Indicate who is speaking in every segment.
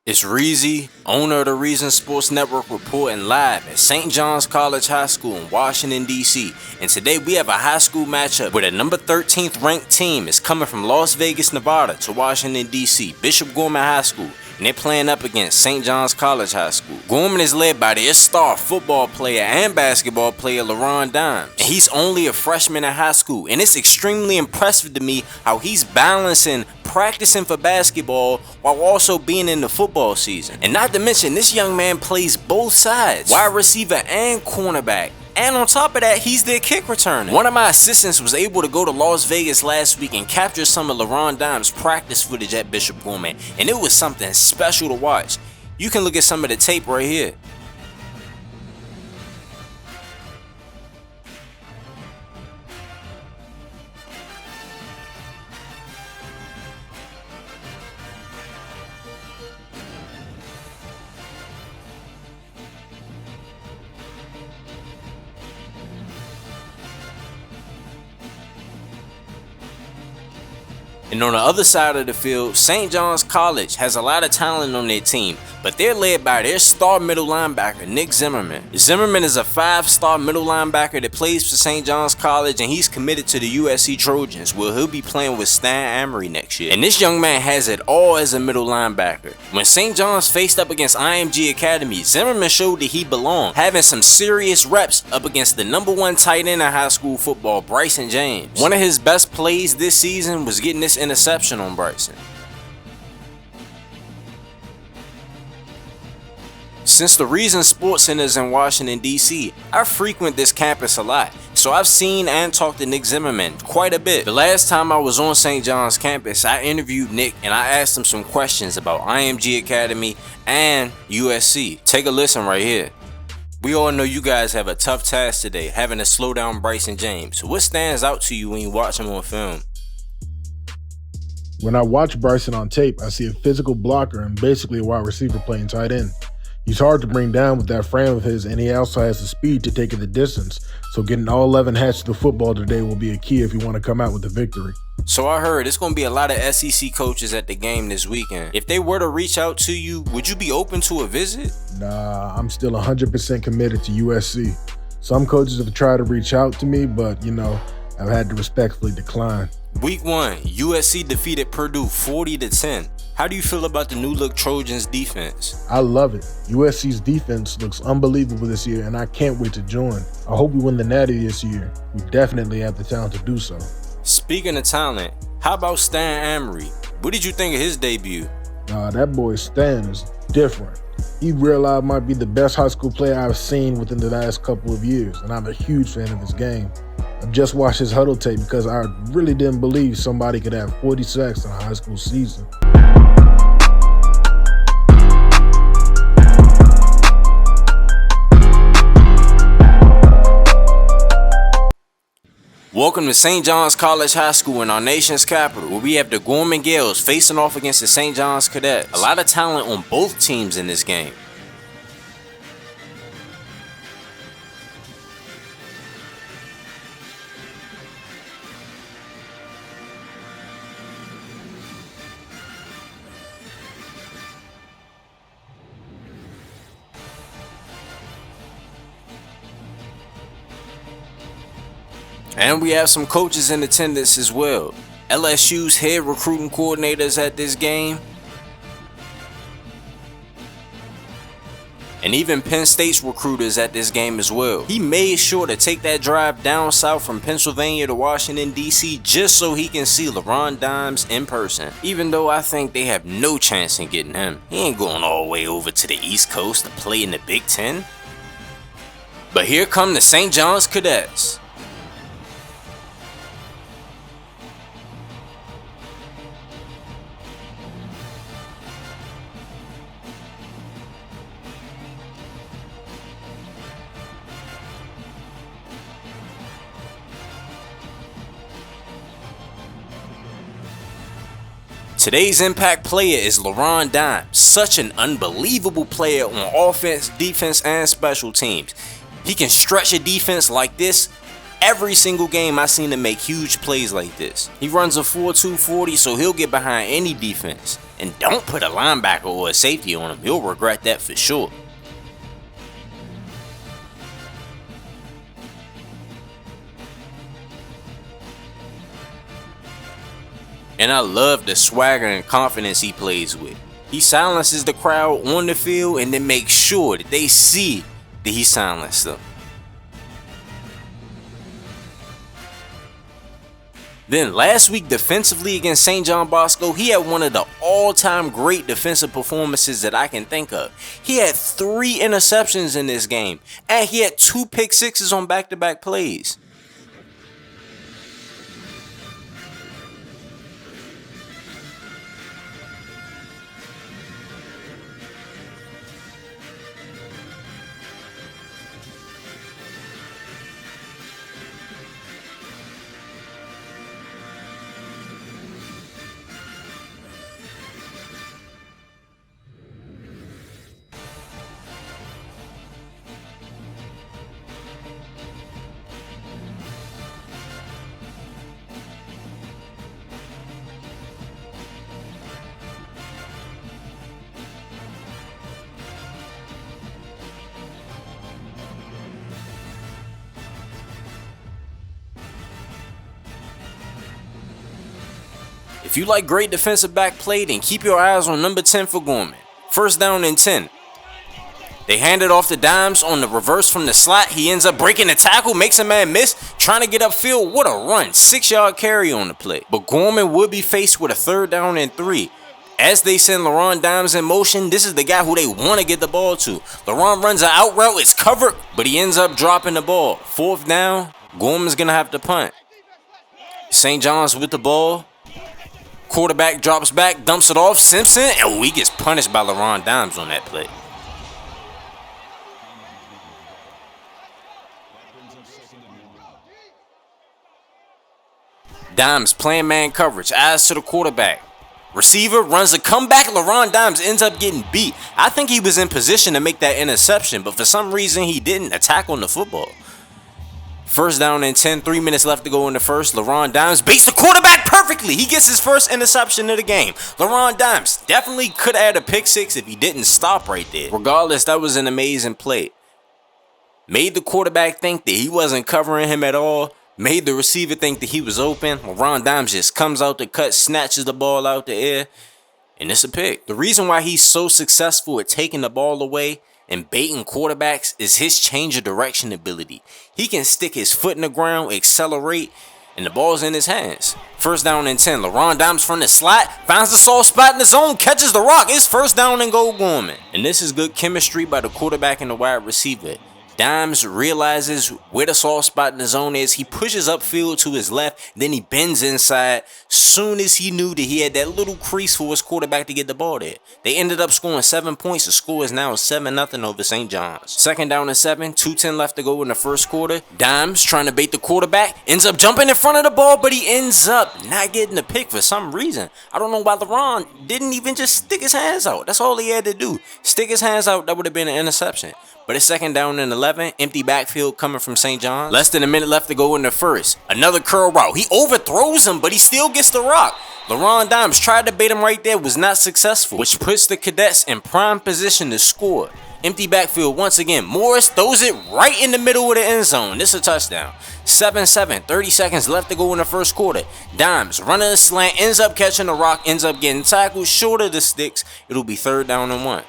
Speaker 1: It's Reezy, owner of the Reason Sports Network, reporting live at St. John's College High School in Washington, D.C. And today we have a high school matchup where the number 13th ranked team is coming from Las Vegas, Nevada to Washington, D.C., Bishop Gorman High School. And they're playing up against St. John's College High School. Gorman is led by their star football player and basketball player Luron Dimes. And he's only a freshman in high school. And it's extremely impressive to me how he's balancing practicing for basketball while also being in the football season. And not to mention, this young man plays both sides, wide receiver and cornerback. And on top of that, he's their kick returner. One of my assistants was able to go to Las Vegas last week and capture some of Laron Dimes' practice footage at Bishop Gorman, and it was something special to watch. You can look at some of the tape right here. And on the other side of the field, St. John's College has a lot of talent on their team, but they're led by their star middle linebacker, Nick Zimmerman. Zimmerman is a 5-star middle linebacker that plays for St. John's College, and he's committed to the USC Trojans, where he'll be playing with Stan Amory next year. And this young man has it all as a middle linebacker. When St. John's faced up against IMG Academy, Zimmerman showed that he belonged, having some serious reps up against the #1 tight end in high school football, Bryson James. One of his best plays this season was getting this interception on Bryson. Since the Reason Sports Center is in Washington, D.C., I frequent this campus a lot, so I've seen and talked to Nick Zimmerman quite a bit. The last time I was on St. John's campus, I interviewed Nick and I asked him some questions about IMG Academy and USC. Take a listen right here. We all know you guys have a tough task today, having to slow down Bryson James. What stands out to you when you watch him on film?
Speaker 2: When I watch Bryson on tape, I see a physical blocker and basically a wide receiver playing tight end. He's hard to bring down with that frame of his, and he also has the speed to take it the distance. So getting all 11 hats to the football today will be a key if you want to come out with the victory.
Speaker 1: So I heard it's going to be a lot of SEC coaches at the game this weekend. If they were to reach out to you, would you be open to a visit?
Speaker 2: Nah, I'm still 100% committed to USC. Some coaches have tried to reach out to me, but I've had to respectfully decline.
Speaker 1: Week 1, USC defeated Purdue 40-10. How do you feel about the new look Trojans defense?
Speaker 2: I love it. USC's defense looks unbelievable this year, and I can't wait to join. I hope we win the Natty this year. We definitely have the talent to do so.
Speaker 1: Speaking of talent, how about Stan Amory? What did you think of his debut?
Speaker 2: That boy Stan is different. He realized might be the best high school player I've seen within the last couple of years, and I'm a huge fan of his game. I've just watched his huddle tape because I really didn't believe somebody could have 40 sacks in a high school season.
Speaker 1: Welcome to St. John's College High School in our nation's capital, where we have the Gorman Gales facing off against the St. John's Cadets. A lot of talent on both teams in this game. And we have some coaches in attendance as well. LSU's head recruiting coordinators at this game. And even Penn State's recruiters at this game as well. He made sure to take that drive down south from Pennsylvania to Washington, D.C. just so he can see Luron Dimes in person. Even though I think they have no chance in getting him. He ain't going all the way over to the East Coast to play in the Big Ten. But here come the St. John's Cadets. Today's impact player is Luron Dimes, such an unbelievable player on offense, defense, and special teams. He can stretch a defense like this. Every single game I've seen him make huge plays like this. He runs a 4.2 40, so he'll get behind any defense. And don't put a linebacker or a safety on him. He'll regret that for sure. And I love the swagger and confidence he plays with. He silences the crowd on the field and then makes sure that they see that he silenced them. Then last week defensively against St. John Bosco, he had one of the all-time great defensive performances that I can think of. He had 3 interceptions in this game, and he had 2 pick sixes on back-to-back plays. If you like great defensive back play, then keep your eyes on number 10 for Gorman. First down and 10. They hand it off to Dimes on the reverse from the slot. He ends up breaking the tackle, makes a man miss, trying to get upfield. What a run. 6-yard carry on the play. But Gorman would be faced with a 3rd down and 3. As they send Luron Dimes in motion, this is the guy who they want to get the ball to. Laron runs an out route, it's covered, but he ends up dropping the ball. 4th down, Gorman's going to have to punt. St. John's with the ball. Quarterback drops back, dumps it off. Simpson, and he gets punished by Luron Dimes on that play. Dimes playing man coverage, eyes to the quarterback. Receiver runs a comeback. Luron Dimes ends up getting beat. I think he was in position to make that interception, but for some reason he didn't attack on the football. First down and 10, 3 minutes left to go in the first. Luron Dimes baits the quarterback perfectly. He gets his first interception of the game. Luron Dimes definitely could have had a pick six if he didn't stop right there. Regardless, that was an amazing play. Made the quarterback think that he wasn't covering him at all. Made the receiver think that he was open. Luron Dimes just comes out the cut, snatches the ball out the air, and it's a pick. The reason why he's so successful at taking the ball away and baiting quarterbacks is his change of direction ability. He can stick his foot in the ground, accelerate, and the ball's in his hands. First down and 10. Luron Dimes from the slot, finds the soft spot in the zone, catches the rock. It's first down and goal Gorman. And this is good chemistry by the quarterback and the wide receiver. Dimes realizes where the soft spot in the zone is. He pushes upfield to his left, then he bends inside. Soon as he knew that he had that little crease for his quarterback to get the ball there. They ended up scoring 7 points. The score is now 7-0 over St. John's. Second down and 7, 2:10 left to go in the first quarter. Dimes trying to bait the quarterback, ends up jumping in front of the ball, but he ends up not getting the pick for some reason. I don't know why Laron didn't even just stick his hands out. That's all he had to do. Stick his hands out, that would have been an interception. But it's second down and 11, empty backfield coming from St. John's. Less than a minute left to go in the first. Another curl route. He overthrows him, but he still gets the rock. Luron Dimes tried to bait him right there, was not successful, which puts the Cadets in prime position to score. Empty backfield once again. Morris throws it right in the middle of the end zone. This is a touchdown. 7-7, 30 seconds left to go in the first quarter. Dimes running a slant, ends up catching the rock, ends up getting tackled short of the sticks. It'll be 3rd down and 1.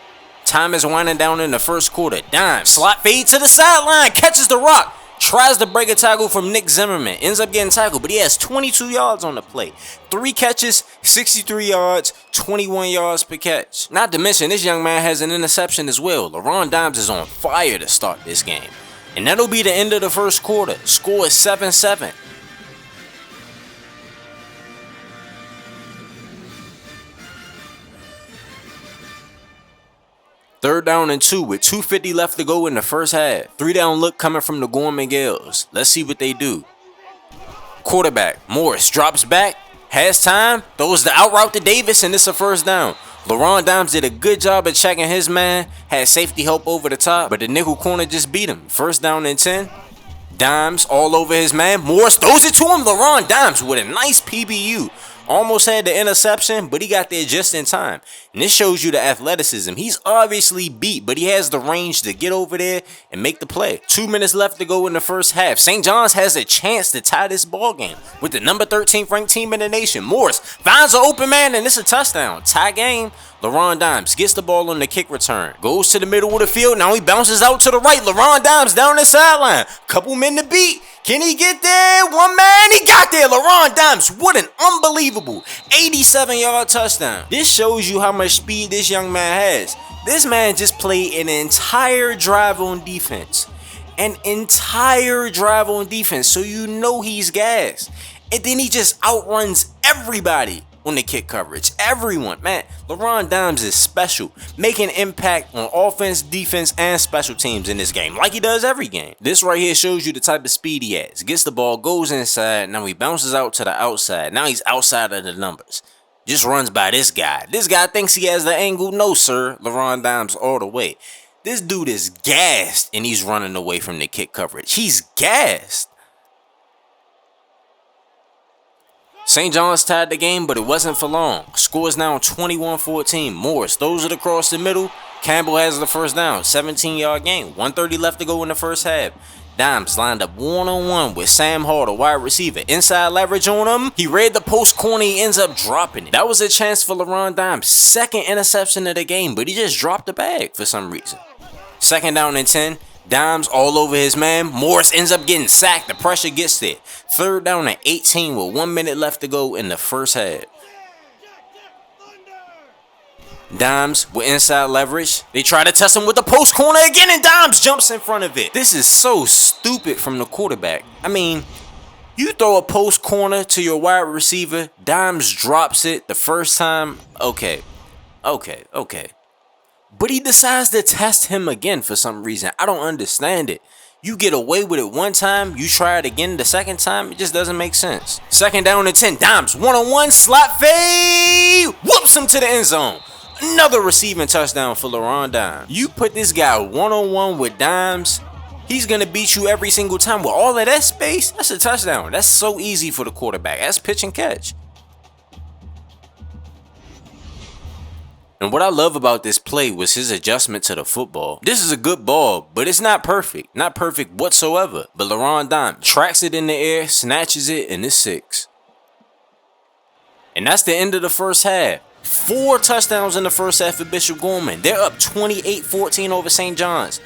Speaker 1: Time is winding down in the first quarter. Dimes slot fade to the sideline, catches the rock, tries to break a tackle from Nick Zimmerman, ends up getting tackled, but he has 22 yards on the play. 3 catches, 63 yards, 21 yards per catch. Not to mention, this young man has an interception as well. Luron Dimes is on fire to start this game. And that'll be the end of the first quarter. Score is 7-7. Third down and 2 with 2:50 left to go in the first half. 3-down look coming from the Gorman Gales. Let's see what they do. Quarterback, Morris drops back, has time, throws the out route to Davis, and it's a first down. Luron Dimes did a good job at checking his man, had safety help over the top, but the nickel corner just beat him. First down and 10. Dimes all over his man. Morris throws it to him. Luron Dimes with a nice PBU Almost had the interception, but he got there just in time. And this shows you the athleticism. He's obviously beat, but he has the range to get over there and make the play. 2 minutes left to go in the first half. St. John's has a chance to tie this ball game with the number 13th ranked team in the nation. Morris finds an open man, and it's a touchdown. Tie game. Laron Dimes gets the ball on the kick return. Goes to the middle of the field. Now he bounces out to the right. Laron Dimes down the sideline. Couple men to beat. Can he get there? One man. He got there. Laron Dimes. What an unbelievable 87-yard touchdown. This shows you how much speed this young man has. This man just played an entire drive on defense. An entire drive on defense. So you know he's gassed. And then he just outruns everybody on the kick coverage. Everyone, man. Luron Dimes is special, making impact on offense, defense, and special teams in this game, like he does every game. This right here shows you the type of speed he has. Gets the ball, goes inside, now he bounces out to the outside. Now he's outside of the numbers. Just runs by this guy. This guy thinks he has the angle. No, sir. Luron Dimes all the way. This dude is gassed, and he's running away from the kick coverage. He's gassed. St. John's tied the game, but it wasn't for long. Score is now 21-14. Morris throws it across the middle. Campbell has the first down. 17-yard game. 1:30 left to go in the first half. Dimes lined up one-on-one with Sam Hall, the wide receiver. Inside leverage on him. He read the post corner. He ends up dropping it. That was a chance for Luron Dimes. Second interception of the game, but he just dropped the bag for some reason. Second down and 10. Dimes all over his man. Morris ends up getting sacked. The pressure gets there. Third down and 18 with 1 minute left to go in the first half. Dimes with inside leverage. They try to test him with the post corner again, and Dimes jumps in front of it. This is so stupid from the quarterback. I mean, you throw a post corner to your wide receiver. Dimes drops it the first time. Okay. But he decides to test him again for some reason. I don't understand it. You get away with it one time, you try it again the second time, it just doesn't make sense. Second down and 10, Dimes, one-on-one, slot fade, whoops him to the end zone. Another receiving touchdown for Laron Dimes. You put this guy one-on-one with Dimes, he's going to beat you every single time. With all of that space, that's a touchdown. That's so easy for the quarterback. That's pitch and catch. And what I love about this play was his adjustment to the football. This is a good ball, but it's not perfect. Not perfect whatsoever. But Laron Dimes tracks it in the air, snatches it, and it's 6. And that's the end of the first half. 4 touchdowns in the first half for Bishop Gorman. They're up 28-14 over St. John's.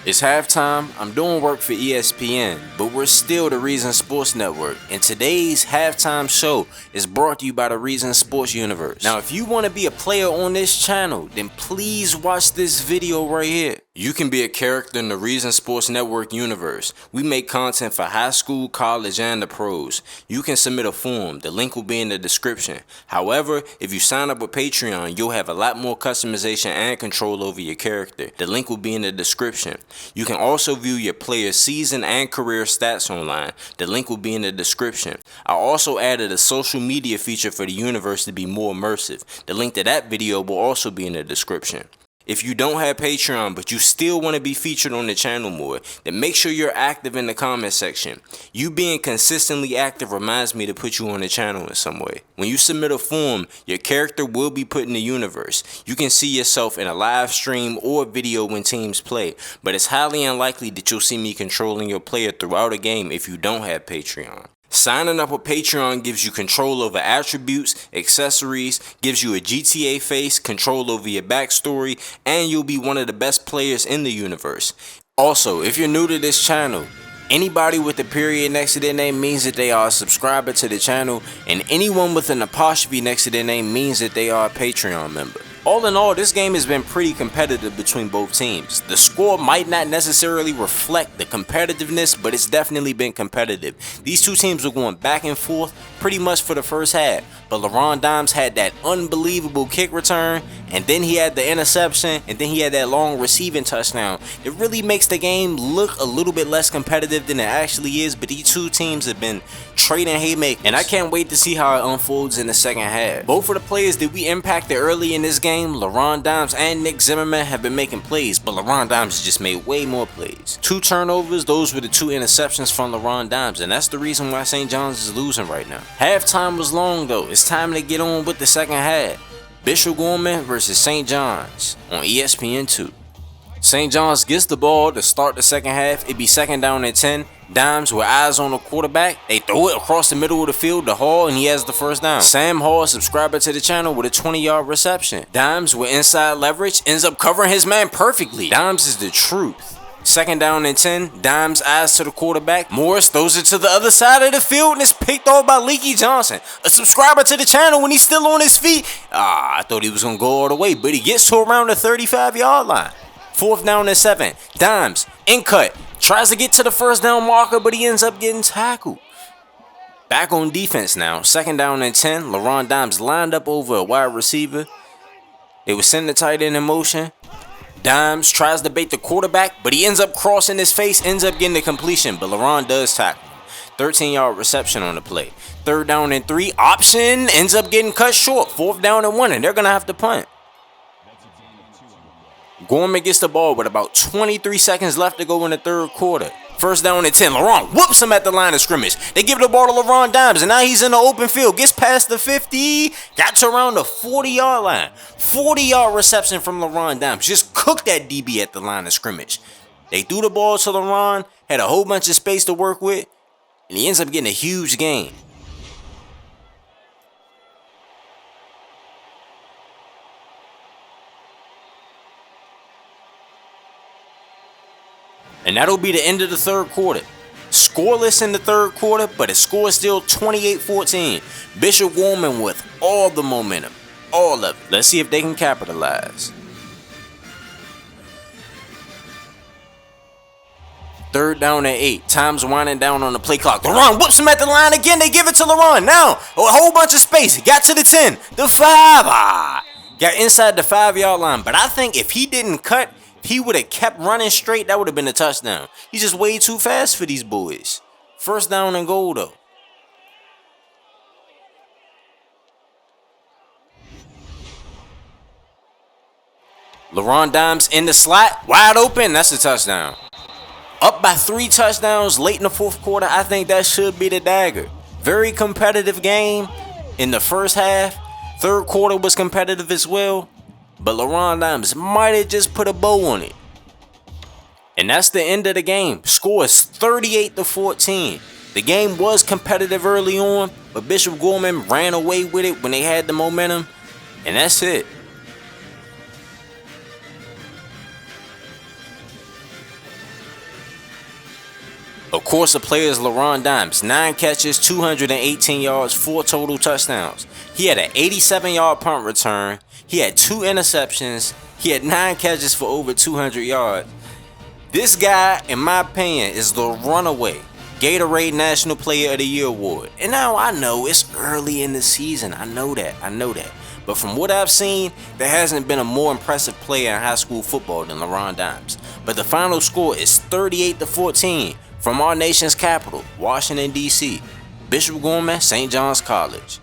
Speaker 1: It's halftime. I'm doing work for ESPN, but we're still the Reason Sports Network, and today's halftime show is brought to you by the Reason Sports Universe. Now, if you want to be a player on this channel, then please watch this video right here. You can be a character in the Reason Sports Network universe. We make content for high school, college, and the pros. You can submit a form. The link will be in the description. However, if you sign up with Patreon, you'll have a lot more customization and control over your character. The link will be in the description. You can also view your player's season and career stats online. The link will be in the description. I also added a social media feature for the universe to be more immersive. The link to that video will also be in the description. If you don't have Patreon, but you still want to be featured on the channel more, then make sure you're active in the comment section. You being consistently active reminds me to put you on the channel in some way. When you submit a form, your character will be put in the universe. You can see yourself in a live stream or video when teams play, but it's highly unlikely that you'll see me controlling your player throughout a game if you don't have Patreon. Signing up with Patreon gives you control over attributes, accessories, gives you a GTA face, control over your backstory, and you'll be one of the best players in the universe. Also, if you're new to this channel, anybody with a period next to their name means that they are a subscriber to the channel, and anyone with an apostrophe next to their name means that they are a Patreon member. All in all, this game has been pretty competitive between both teams. The score might not necessarily reflect the competitiveness, but it's definitely been competitive. These two teams were going back and forth pretty much for the first half, but Laron Dimes had that unbelievable kick return, and then he had the interception, and then he had that long receiving touchdown. It really makes the game look a little bit less competitive than it actually is, but these two teams have been trading haymakers, and I can't wait to see how it unfolds in the second half. Both of the players that we impacted early in this game game, Luron Dimes and Nick Zimmerman have been making plays, but Luron Dimes just made way more plays. 2 turnovers, those were the 2 interceptions from Luron Dimes, and that's the reason why St. John's is losing right now. Halftime was long though. It's time to get on with the second half. Bishop Gorman versus St. John's on ESPN2. St. John's gets the ball to start the second half. It'd be 2nd down and 10. Dimes with eyes on the quarterback. They throw it across the middle of the field to Hall, and he has the first down. Sam Hall, subscriber to the channel, with a 20-yard reception. Dimes with inside leverage ends up covering his man perfectly. Dimes is the truth. 2nd down and 10. Dimes eyes to the quarterback. Morris throws it to the other side of the field, and it's picked off by Leaky Johnson, a subscriber to the channel, when he's still on his feet. I thought he was going to go all the way, but he gets to around the 35-yard line. 4th down and 7. Dimes in cut. Tries to get to the first down marker, but he ends up getting tackled. Back on defense now. 2nd down and 10. Luron Dimes lined up over a wide receiver. They would send the tight end in motion. Dimes tries to bait the quarterback, but he ends up crossing his face, ends up getting the completion, but Laron does tackle him. 13-yard reception on the play. 3rd down and 3. Option ends up getting cut short. 4th down and 1, and they're going to have to punt. Gorman gets the ball with about 23 seconds left to go in the 3rd quarter. 1st down and 10. Laron whoops him at the line of scrimmage. They give the ball to Luron Dimes, and now he's in the open field. Gets past the 50. Got to around the 40-yard line. 40-yard reception from Luron Dimes. Just cooked that DB at the line of scrimmage. They threw the ball to Laron. Had a whole bunch of space to work with, and he ends up getting a huge gain. And that'll be the end of the 3rd quarter. Scoreless in the 3rd quarter, but the score is still 28-14. Bishop Gorman with all the momentum. All of it. Let's see if they can capitalize. 3rd down and 8. Time's winding down on the play clock. Laron whoops him at the line again. They give it to Laron. Now, a whole bunch of space. He got to the 10. The 5. Got inside the 5-yard line. But I think if he didn't cut, if he would have kept running straight, that would have been a touchdown. He's just way too fast for these boys. 1st down and goal, though. Luron Dimes in the slot. Wide open. That's a touchdown. Up by 3 touchdowns late in the 4th quarter. I think that should be the dagger. Very competitive game in the 1st half. 3rd quarter was competitive as well. But Luron Dimes might have just put a bow on it. And that's the end of the game. Score is 38-14. The game was competitive early on, but Bishop Gorman ran away with it when they had the momentum. And that's it. Of course, the player is Luron Dimes. 9 catches, 218 yards, 4 total touchdowns. He had an 87-yard punt return. He had 2 interceptions. He had 9 catches for over 200 yards. This guy, in my opinion, is the runaway Gatorade National Player of the Year award. And now I know it's early in the season. I know that. But from what I've seen, there hasn't been a more impressive player in high school football than Luron Dimes. But the final score is 38-14 from our nation's capital, Washington, D.C. Bishop Gorman, St. John's College.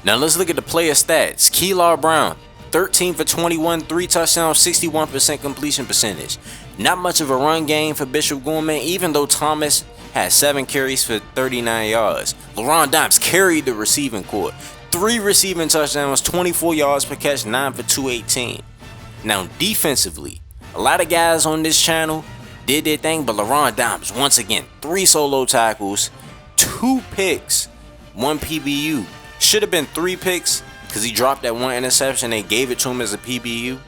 Speaker 1: Now let's look at the player stats. Keelar Brown, 13 for 21, 3 touchdowns, 61% completion percentage. Not much of a run game for Bishop Gorman, even though Thomas had 7 carries for 39 yards. Luron Dimes carried the receiving corps. 3 receiving touchdowns, 24 yards per catch, 9 for 218. Now defensively, a lot of guys on this channel did their thing, but Luron Dimes, once again, 3 solo tackles, 2 picks, 1 PBU. Should have been 3 picks because he dropped that 1 interception. They gave it to him as a PBU.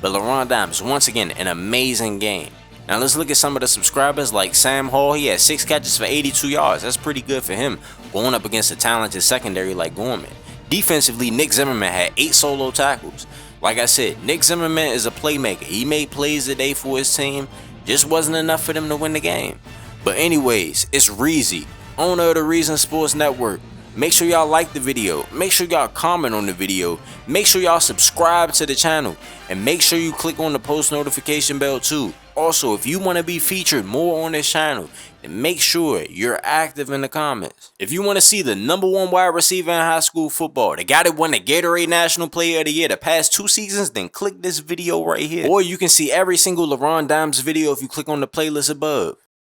Speaker 1: But Luron Dimes, once again, an amazing game. Now let's look at some of the subscribers like Sam Hall. He had 6 catches for 82 yards. That's pretty good for him going up against a talented secondary like Gorman. Defensively, Nick Zimmerman had 8 solo tackles. Like I said, Nick Zimmerman is a playmaker. He made plays today for his team. Just wasn't enough for them to win the game. But anyways, it's Reezy, owner of the Reason Sports Network. Make sure y'all like the video. Make sure y'all comment on the video. Make sure y'all subscribe to the channel. And make sure you click on the post notification bell too. Also, if you want to be featured more on this channel, then make sure you're active in the comments. If you want to see the #1 wide receiver in high school football, the guy that won the Gatorade National Player of the Year the past 2 seasons, then click this video right here. Or you can see every single Luron Dimes video if you click on the playlist above.